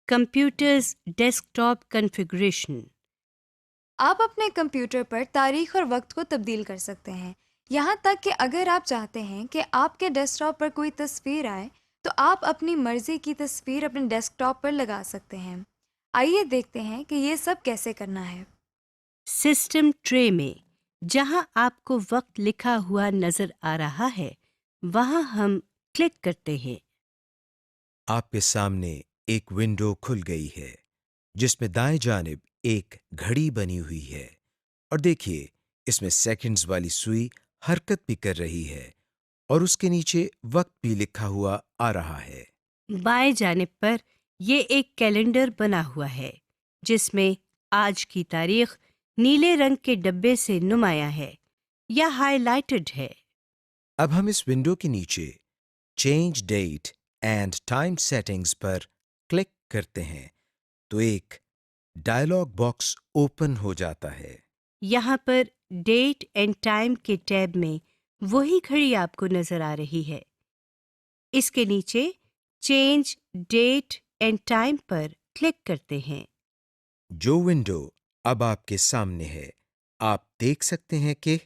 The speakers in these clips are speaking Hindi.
Computers desktop configuration. आप अपने कंप्यूटर पर तारीख और वक्त को तब्दील कर सकते हैं। यहाँ तक कि अगर आप चाहते हैं कि आपके डेस्कटॉप पर कोई तस्वीर आए, तो आप अपनी मर्जी की तस्वीर अपने डेस्कटॉप पर लगा सकते हैं। आइए देखते हैं कि ये सब कैसे करना है। सिस्टम ट्रे में जहां आपको वक्त लिखा हुआ नजर आ रहा है, वहां हम क्लिक करते हैं। आपके सामने एक विंडो खुल गई है जिसमें दाएं जानिब एक घड़ी बनी हुई है और देखिए इसमें सेकंड्स वाली सुई हरकत भी कर रही है और उसके नीचे वक्त भी लिखा हुआ आ रहा है। बाएं जानिब पर ये एक कैलेंडर बना हुआ है जिसमें आज की तारीख नीले रंग के डब्बे से नुमाया है या हाइलाइटेड है। अब हम इस विंडो के नीचे change date and time settings पर क्लिक करते हैं तो एक डायलॉग बॉक्स ओपन हो जाता है। यहाँ पर डेट एंड टाइम के टैब में वही घड़ी आपको नजर आ रही है। इसके नीचे चेंज डेट एंड टाइम पर क्लिक करते हैं। जो विंडो अब आपके सामने है, आप देख सकते हैं कि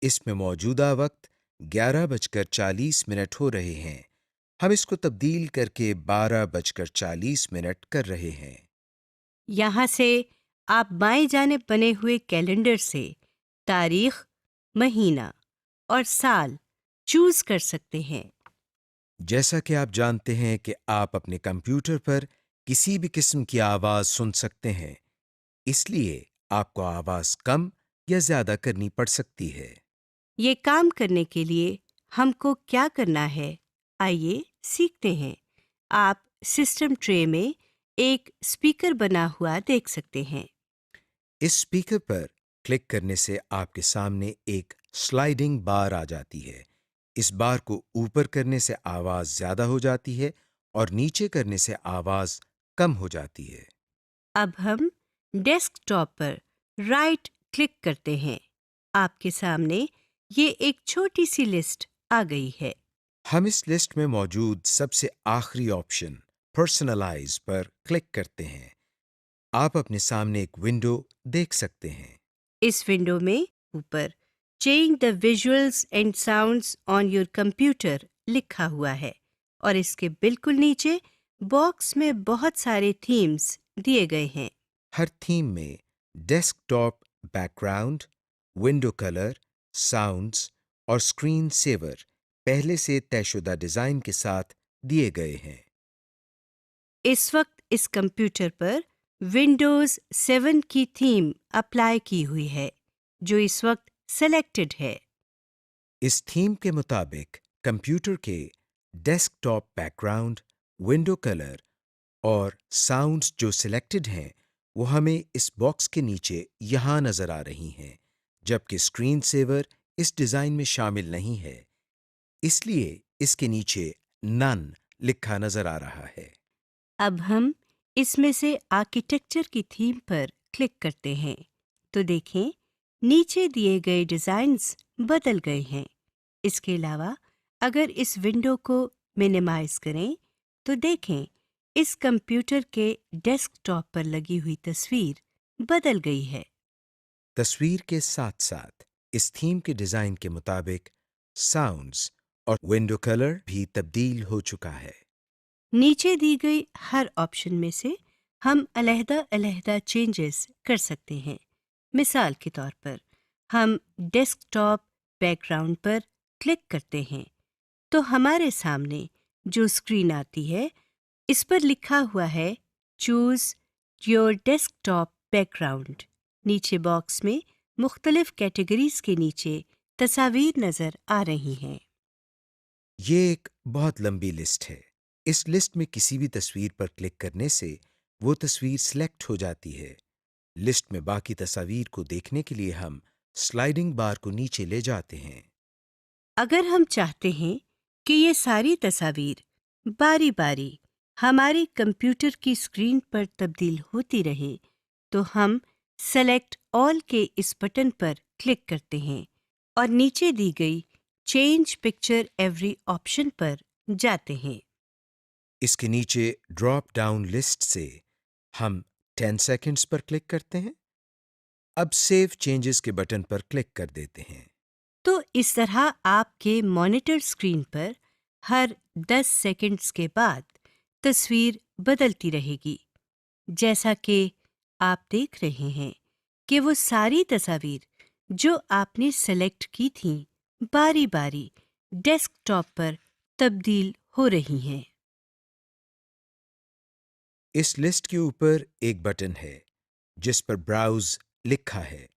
इसमें मौजूदा वक्त 11:40 हो रहे हैं। हम इसको तब्दील करके 12:40 कर रहे हैं। यहाँ से आप बाएं जाने बने हुए कैलेंडर से तारीख, महीना और साल चूज कर सकते हैं। जैसा कि आप जानते हैं कि आप अपने कंप्यूटर पर किसी भी किस्म की आवाज सुन सकते हैं, इसलिए आपको आवाज कम या ज्यादा करनी पड़ सकती है। ये काम करने के लिए हमको क्या करना है, आइए सीखते हैं। आप सिस्टम ट्रे में एक स्पीकर बना हुआ देख सकते हैं। इस स्पीकर पर क्लिक करने से आपके सामने एक स्लाइडिंग बार आ जाती है। इस बार को ऊपर करने से आवाज ज्यादा हो जाती है और नीचे करने से आवाज कम हो जाती है। अब हम डेस्कटॉप पर राइट क्लिक करते हैं। आपके सामने ये एक छोटी सी लिस्ट आ गई है। हम इस लिस्ट में मौजूद सबसे आखिरी ऑप्शन पर्सनलाइज पर क्लिक करते हैं। आप अपने सामने एक विंडो देख सकते हैं। इस विंडो में ऊपर change the visuals and sounds on your computer लिखा हुआ है और इसके बिल्कुल नीचे बॉक्स में बहुत सारे थीम्स दिए गए हैं। हर थीम में desktop background, window colour, sounds और स्क्रीन सेवर पहले से तयशुदा डिजाइन के साथ दिए गए हैं। इस वक्त इस कंप्यूटर पर विंडोज 7 की थीम अप्लाई की हुई है जो इस वक्त सेलेक्टेड है। इस थीम के मुताबिक कंप्यूटर के डेस्कटॉप बैकग्राउंड, विंडो कलर और साउंड्स जो सिलेक्टेड हैं वो हमें इस बॉक्स के नीचे यहाँ नजर आ रही हैं, जबकि स्क्रीन सेवर इस डिजाइन में शामिल नहीं है, इसलिए इसके नीचे नन लिखा नजर आ रहा है। अब हम इसमें से आर्किटेक्चर की थीम पर क्लिक करते हैं तो देखें नीचे दिए गए डिज़ाइंस बदल गए हैं। इसके अलावा अगर इस विंडो को मिनिमाइज करें तो देखें इस कंप्यूटर के डेस्कटॉप पर लगी हुई तस्वीर बदल गई है। तस्वीर के साथ साथ इस थीम के डिजाइन के मुताबिक साउंड्स और विंडो कलर भी तब्दील हो चुका है। नीचे दी गई हर ऑप्शन में से हम अलहदा-अलहदा चेंजेस कर सकते हैं। मिसाल के तौर पर हम डेस्कटॉप बैकग्राउंड पर क्लिक करते हैं तो हमारे सामने जो स्क्रीन आती है इस पर लिखा हुआ है चूज योर डेस्कटॉप बैकग्राउंड। नीचे बॉक्स में मुख्तलिफ कैटेगरीज के नीचे तस्वीर नजर आ रही हैं। ये एक बहुत लंबी लिस्ट है। इस लिस्ट में किसी भी तस्वीर पर क्लिक करने से वो तस्वीर सिलेक्ट हो जाती है। लिस्ट में बाकी तस्वीर को देखने के लिए हम स्लाइडिंग बार को नीचे ले जाते हैं। अगर हम चाहते हैं कि ये सारी तस्वीर बारी बारी हमारे कंप्यूटर की स्क्रीन पर तब्दील होती रहे तो हम सेलेक्ट ऑल के इस बटन पर क्लिक करते हैं और नीचे दी गई चेंज पिक्चर एवरी ऑप्शन पर जाते हैं। इसके नीचे ड्रॉप डाउन लिस्ट से हम 10 सेकंड्स पर क्लिक करते हैं। अब सेव चेंजेस के बटन पर क्लिक कर देते हैं। तो इस तरह आपके मॉनिटर स्क्रीन पर हर 10 सेकंड्स के बाद तस्वीर बदलती रहेगी। जैसा कि आप देख रहे हैं कि वो सारी तस्वीर जो आपने सेलेक्ट की थीं बारी बारी डेस्कटॉप पर तब्दील हो रही हैं। इस लिस्ट के ऊपर एक बटन है जिस पर ब्राउज लिखा है।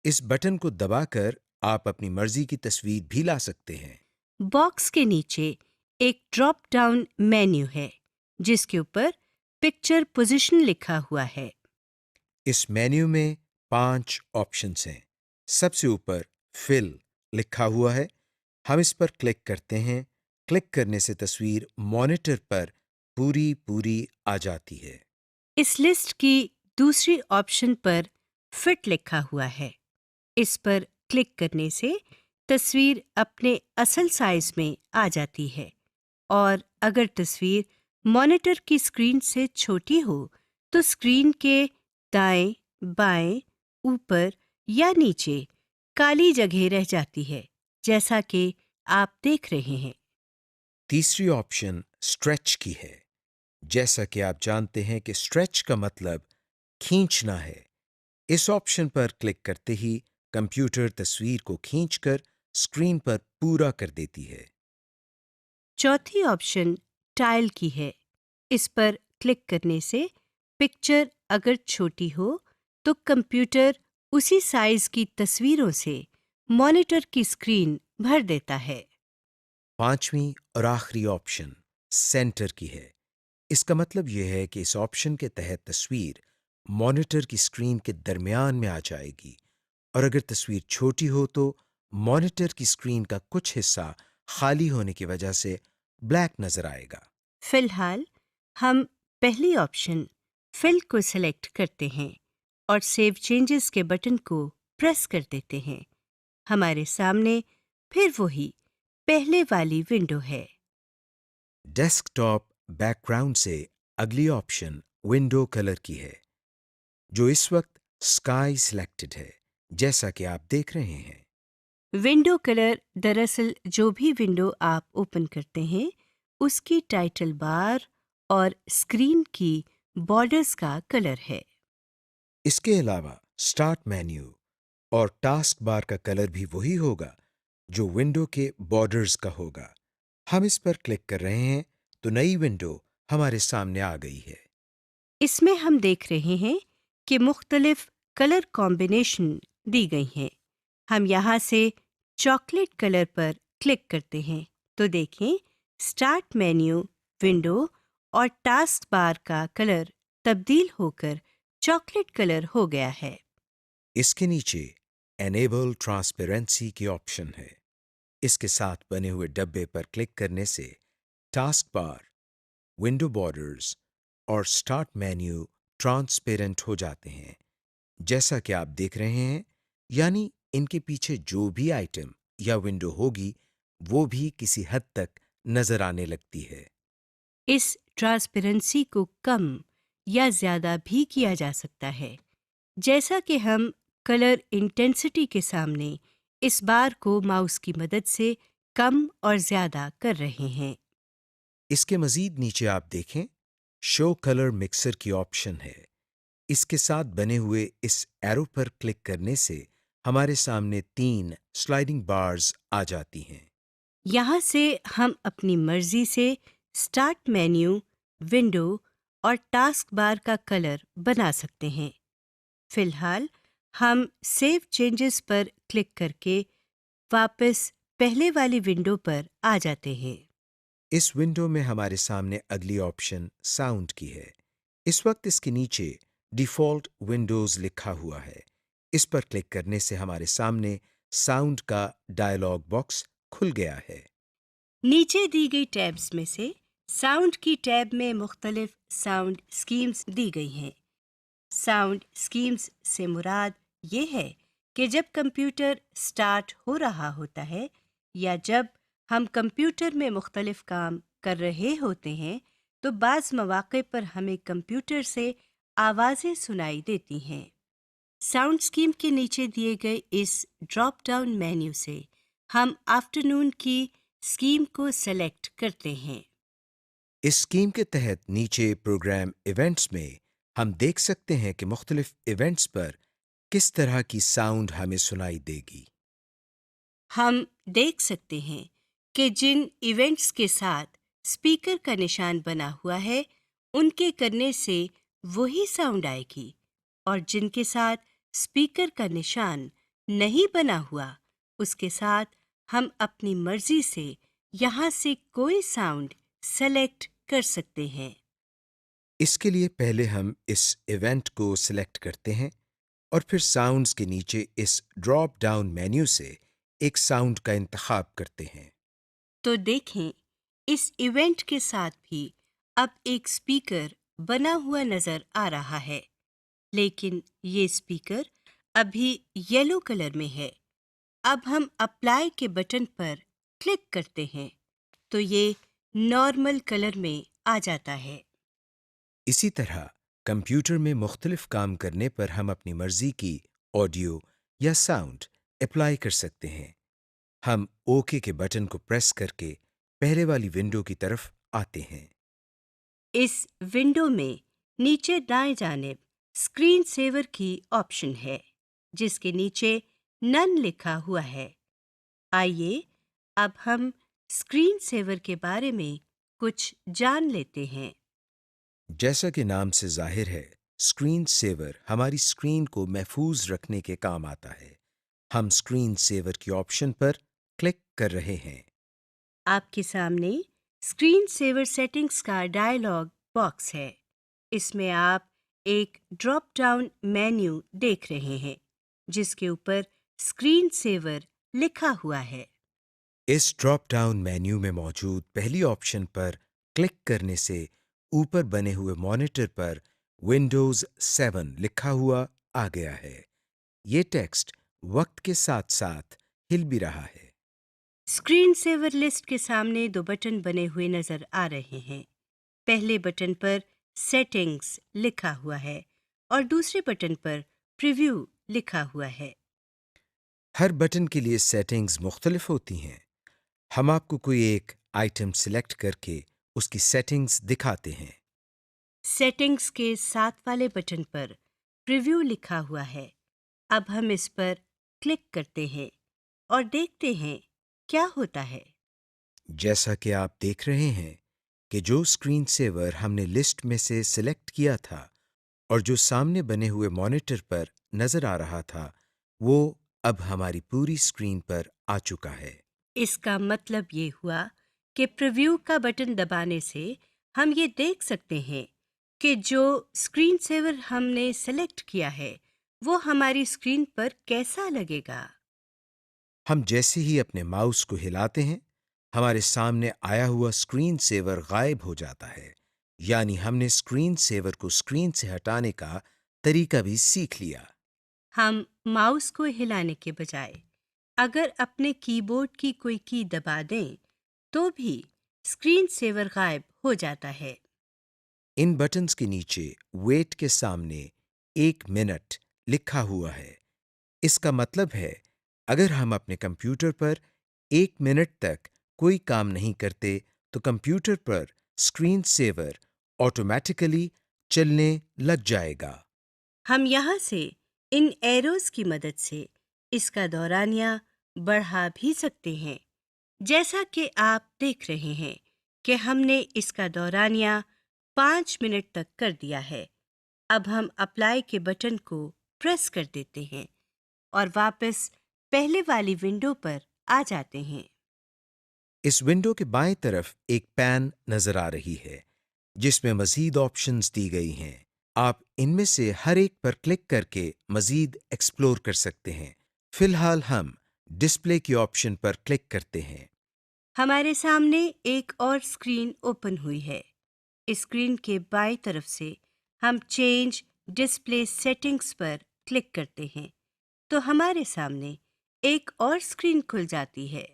इस बटन को दबाकर आप अपनी मर्जी की तस्वीर भी ला सकते हैं। बॉक्स के नीचे एक ड्रॉप डाउन मेन्यू है जिसके ऊपर पिक्चर पोजीशन लिखा हुआ है। इस मेन्यू में 5 ऑप्शंस हैं। सबसे ऊपर फिल लिखा हुआ है। हम इस पर क्लिक करते हैं। क्लिक करने से तस्वीर मॉनिटर पर पूरी पूरी आ जाती है। इस लिस्ट की दूसरी ऑप्शन पर फिट लिखा हुआ है। इस पर क्लिक करने से तस्वीर अपने असल साइज में आ जाती है और अगर तस्वीर मॉनिटर की स्क्रीन से छोटी हो तो स्क्रीन के दाएं, बाएं, ऊपर या नीचे काली जगह रह जाती है, जैसा कि आप देख रहे हैं। तीसरी ऑप्शन स्ट्रेच की है। जैसा कि आप जानते हैं कि स्ट्रेच का मतलब खींचना है। इस ऑप्शन पर क्लिक करते ही कंप्यूटर तस्वीर को खींचकर स्क्रीन पर पूरा कर देती है। चौथी ऑप्शन टाइल की है। इस पर क्लिक करने से पिक्चर अगर छोटी हो तो कंप्यूटर उसी साइज की तस्वीरों से मॉनिटर की स्क्रीन भर देता है। पांचवी और आखिरी ऑप्शन सेंटर की है। इसका मतलब यह है कि इस ऑप्शन के तहत तस्वीर मॉनिटर की स्क्रीन के दरमियान में आ जाएगी और अगर तस्वीर छोटी हो तो मॉनिटर की स्क्रीन का कुछ हिस्सा खाली होने की वजह से ब्लैक नजर आएगा। फिलहाल हम पहली ऑप्शन फिल को सिलेक्ट करते हैं और सेव चेंजेस के बटन को प्रेस कर देते हैं। हमारे सामने फिर वही पहले वाली विंडो है। डेस्कटॉप बैकग्राउंड से अगली ऑप्शन विंडो कलर की है, जो इस वक्त स्काई सिलेक्टेड है, जैसा कि आप देख रहे हैं। विंडो कलर दरअसल जो भी विंडो आप ओपन करते हैं उसकी टाइटल बार और स्क्रीन की बॉर्डर्स का कलर है। इसके अलावा स्टार्ट मेन्यू और टास्क बार का कलर भी वही होगा जो विंडो के बॉर्डर्स का होगा। हम इस पर क्लिक कर रहे हैं तो नई विंडो हमारे सामने आ गई है। इसमें हम देख रहे हैं कि मुख्तलिफ कलर कॉम्बिनेशन दी गई हैं। हम यहाँ से चॉकलेट कलर पर क्लिक करते हैं तो देखें स्टार्ट मेन्यू, विंडो और टास्क बार का कलर तब्दील होकर चॉकलेट कलर हो गया है। इसके नीचे एनेबल ट्रांसपेरेंसी की ऑप्शन है। इसके साथ बने हुए डब्बे पर क्लिक करने से टास्क बार, विंडो बॉर्डर्स और स्टार्ट मेन्यू ट्रांसपेरेंट हो जाते हैं, जैसा कि आप देख रहे हैं। यानी इनके पीछे जो भी आइटम या विंडो होगी वो भी किसी हद तक नजर आने लगती है। इस ट्रांसपेरेंसी को कम या ज़्यादा भी किया जा सकता है, जैसा कि हम कलर इंटेंसिटी के सामने इस बार को माउस की मदद से कम और ज़्यादा कर रहे हैं। इसके मजीद नीचे आप देखें शो कलर मिक्सर की ऑप्शन है। इसके साथ बने हुए इस एरो पर क्लिक करने से हमारे सामने 3 स्लाइडिंग बार्स आ जाती हैं। यहाँ से हम अपनी मर्जी से स्टार्ट मेन्यू, विंडो और टास्क बार का कलर बना सकते हैं। फिलहाल हम सेव चेंजेस पर क्लिक करके वापस पहले वाली विंडो पर आ जाते हैं। इस विंडो में हमारे सामने अगली ऑप्शन साउंड की है। इस वक्त इसके नीचे डिफ़ॉल्ट विंडोज़ लिखा हुआ है। इस पर क्लिक करने से हमारे सामने साउंड का डायलॉग बॉक्स खुल गया है। नीचे दी गई टैब्स में से साउंड की टैब में मुख्तलिफ साउंड स्कीम्स दी गई हैं। साउंड स्कीम्स से मुराद ये है कि जब कंप्यूटर स्टार्ट हो रहा होता है या जब हम कंप्यूटर में मुख्तलिफ काम कर रहे होते हैं तो बाज़ मौक़े पर हमें कंप्यूटर से आवाज़ें सुनाई देती हैं। साउंड स्कीम के नीचे दिए गए इस ड्रॉप डाउन मेन्यू से हम आफ्टरनून की स्कीम को सेलेक्ट करते हैं। इस स्कीम के तहत नीचे प्रोग्राम इवेंट्स में हम देख सकते हैं कि मुख्तलिफ इवेंट्स पर किस तरह की साउंड हमें सुनाई देगी। हम देख सकते हैं कि जिन इवेंट्स के साथ स्पीकर का निशान बना हुआ है, उनके करने से वही साउंड आएगी, और जिनके साथ स्पीकर का निशान नहीं बना हुआ, उसके साथ हम अपनी मर्जी से यहाँ से कोई साउंड सेलेक्ट कर सकते हैं। इसके लिए पहले हम इस इवेंट को सिलेक्ट करते हैं और फिर साउंड्स के नीचे इस ड्रॉप डाउन मेन्यू से एक साउंड का इंतखाब करते हैं। तो देखें, इस इवेंट के साथ भी अब एक स्पीकर बना हुआ नजर आ रहा है, लेकिन ये स्पीकर अभी येलो कलर में है। अब हम अप्लाई के बटन पर क्लिक करते हैं तो ये नॉर्मल कलर में आ जाता है। इसी तरह कंप्यूटर में मुख्तलिफ काम करने पर हम अपनी मर्जी की ऑडियो या साउंड अप्लाई कर सकते हैं। हम ओके के बटन को प्रेस करके पहले वाली विंडो की तरफ आते हैं। इस विंडो में नीचे दाएं जानिब स्क्रीन सेवर की ऑप्शन है, जिसके नीचे नन लिखा हुआ है। आइए अब हम स्क्रीन सेवर के बारे में कुछ जान लेते हैं। जैसा कि नाम से जाहिर है, स्क्रीन सेवर हमारी स्क्रीन को महफूज रखने के काम आता है। हम स्क्रीन सेवर की ऑप्शन पर क्लिक कर रहे हैं। आपके सामने स्क्रीन सेवर सेटिंग्स का डायलॉग बॉक्स है। इसमें आप एक ड्रॉप डाउन मेन्यू देख रहे हैं, जिसके ऊपर स्क्रीन सेवर लिखा हुआ है। इस ड्रॉप डाउन मेन्यू में मौजूद पहली ऑप्शन पर क्लिक करने से ऊपर बने हुए मॉनिटर पर विंडोज 7 लिखा हुआ आ गया है। ये टेक्स्ट वक्त के साथ साथ हिल भी रहा है। स्क्रीन सेवर लिस्ट के सामने दो बटन बने हुए नजर आ रहे हैं। पहले बटन पर सेटिंग्स लिखा हुआ है और दूसरे बटन पर प्रीव्यू लिखा हुआ है। हर बटन के लिए सेटिंग्स मुख्तलिफ होती हैं। हम आपको कोई एक आइटम सिलेक्ट करके उसकी सेटिंग्स दिखाते हैं। सेटिंग्स के साथ वाले बटन पर प्रीव्यू लिखा हुआ है। अब हम इस पर क्लिक करते हैं और देखते हैं क्या होता है। जैसा कि आप देख रहे हैं कि जो स्क्रीन सेवर हमने लिस्ट में से सिलेक्ट किया था और जो सामने बने हुए मॉनिटर पर नजर आ रहा था, वो अब हमारी पूरी स्क्रीन पर आ चुका है। इसका मतलब ये हुआ कि प्रीव्यू का बटन दबाने से हम ये देख सकते हैं कि जो स्क्रीन सेवर हमने सेलेक्ट किया है, वो हमारी स्क्रीन पर कैसा लगेगा। हम जैसे ही अपने माउस को हिलाते हैं, हमारे सामने आया हुआ स्क्रीन सेवर गायब हो जाता है। यानी हमने स्क्रीन सेवर को स्क्रीन से हटाने का तरीका भी सीख लिया। हम माउस को हिलाने के बजाय अगर अपने कीबोर्ड की कोई की दबा दें, तो भी स्क्रीन सेवर गायब हो जाता है। इन बटन्स के नीचे वेट के सामने 1 मिनट लिखा हुआ है। इसका मतलब है अगर हम अपने कंप्यूटर पर 1 मिनट तक कोई काम नहीं करते तो कंप्यूटर पर स्क्रीन सेवर ऑटोमेटिकली चलने लग जाएगा। हम यहाँ से इन एरोज की मदद से इसका दौरानिया बढ़ा भी सकते हैं। जैसा कि आप देख रहे हैं कि हमने इसका दौरानिया 5 मिनट तक कर दिया है। अब हम अप्लाई के बटन को प्रेस कर देते हैं और वापस पहले वाली विंडो पर आ जाते हैं। इस विंडो के बाएं तरफ एक पैन नजर आ रही है, जिसमें मजीद ऑप्शंस दी गई हैं। आप इनमें से हर एक पर क्लिक करके मजीद एक्सप्लोर कर सकते हैं। फिलहाल हम डिस्प्ले की ऑप्शन पर क्लिक करते हैं। हमारे सामने एक और स्क्रीन ओपन हुई है। इस स्क्रीन के बाईं तरफ से हम चेंज डिस्प्ले सेटिंग्स पर क्लिक करते हैं तो हमारे सामने एक और स्क्रीन खुल जाती है।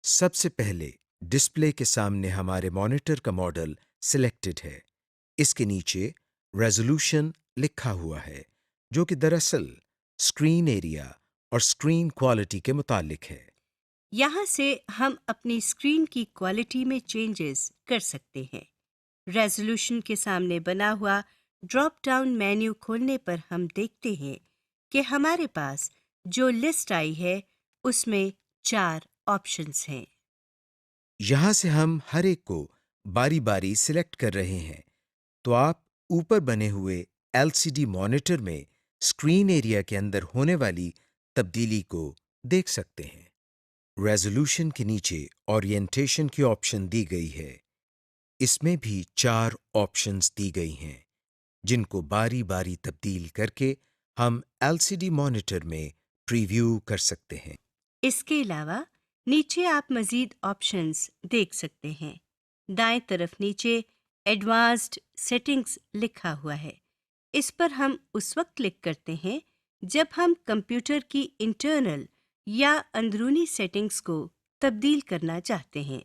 सबसे पहले डिस्प्ले के सामने हमारे मॉनिटर का मॉडल सिलेक्टेड है। इसके नीचे रेजोल्यूशन लिखा हुआ है, जो कि दरअसल स्क्रीन एरिया और स्क्रीन क्वालिटी के मुतालिक है। यहाँ से हम अपनी स्क्रीन की क्वालिटी में चेंजेस कर सकते हैं। रेजोल्यूशन के सामने बना हुआ ड्रॉप डाउन मेन्यू खोलने पर हम देखते हैं कि हमारे पास जो लिस्ट आई है उसमें 4 ऑप्शंस हैं। यहाँ से हम हर एक को बारी बारी सिलेक्ट कर रहे हैं, तो आप ऊपर बने हुए एलसीडी मॉनिटर में स्क्रीन एरिया के अंदर होने वाली तब्दीली को देख सकते हैं। रेजोल्यूशन के नीचे ओरिएंटेशन की ऑप्शन दी गई है। इसमें भी 4 ऑप्शंस दी गई हैं, जिनको बारी बारी तब्दील करके हम एलसीडी मॉनिटर में प्रीव्यू कर सकते हैं। इसके अलावा नीचे आप मज़ीद ऑप्शंस देख सकते हैं। दाएं तरफ नीचे एडवांस्ड सेटिंग्स लिखा हुआ है। इस पर हम उस वक्त क्लिक करते हैं जब हम कंप्यूटर की इंटरनल या अंदरूनी सेटिंग्स को तब्दील करना चाहते हैं।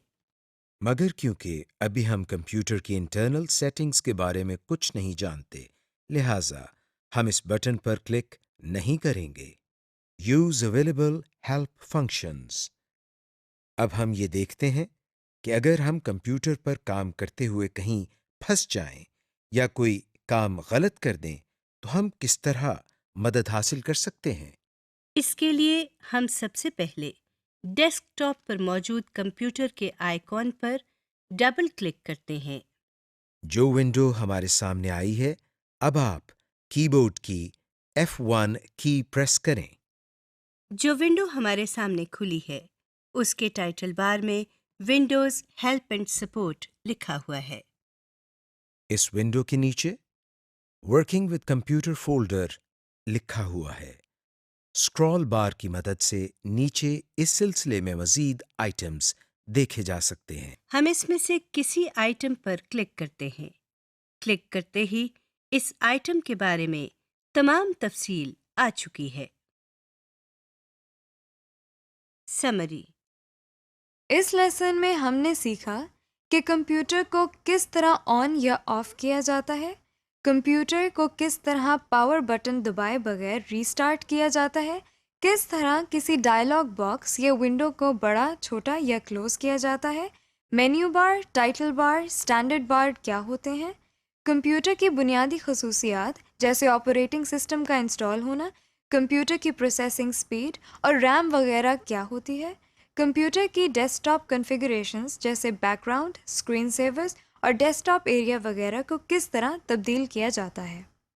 मगर क्योंकि अभी हम कंप्यूटर की इंटरनल सेटिंग्स के बारे में कुछ नहीं जानते, लिहाजा हम इस बटन पर क्लिक नहीं करेंगे। Use available help functions. अब हम ये देखते हैं कि अगर हम कंप्यूटर पर काम करते हुए कहीं फंस जाएं या कोई काम गलत कर दें, तो हम किस तरह मदद हासिल कर सकते हैं। इसके लिए हम सबसे पहले डेस्कटॉप पर मौजूद कंप्यूटर के आइकॉन पर डबल क्लिक करते हैं। जो विंडो हमारे सामने आई है, अब आप कीबोर्ड की F1 की प्रेस करें। जो विंडो हमारे सामने खुली है उसके टाइटल बार में विंडोज हेल्प एंड सपोर्ट लिखा हुआ है। इस विंडो के नीचे वर्किंग विद कंप्यूटर फोल्डर लिखा हुआ है। स्क्रॉल बार की मदद से नीचे इस सिलसिले में मजीद आइटम्स देखे जा सकते हैं। हम इसमें से किसी आइटम पर क्लिक करते हैं। क्लिक करते ही इस आइटम के बारे में तमाम तफसील आ चुकी है। समरी। इस लेसन में हमने सीखा कि कंप्यूटर को किस तरह ऑन या ऑफ किया जाता है, कंप्यूटर को किस तरह पावर बटन दबाए बगैर रीस्टार्ट किया जाता है, किस तरह किसी डायलॉग बॉक्स या विंडो को बड़ा, छोटा या क्लोज किया जाता है, menu bar, title bar, standard bar क्या होते हैं, कंप्यूटर की बुनियादी खसूसियात जैसे ऑपरेटिंग सिस्टम का इंस्टॉल होना, कंप्यूटर की प्रोसेसिंग स्पीड और रैम वगैरह क्या होती है, कंप्यूटर की डेस्कटॉप कॉन्फ़िगरेशंस जैसे बैकग्राउंड, स्क्रीन सेवर्स और डेस्कटॉप एरिया वगैरह को किस तरह तब्दील किया जाता है।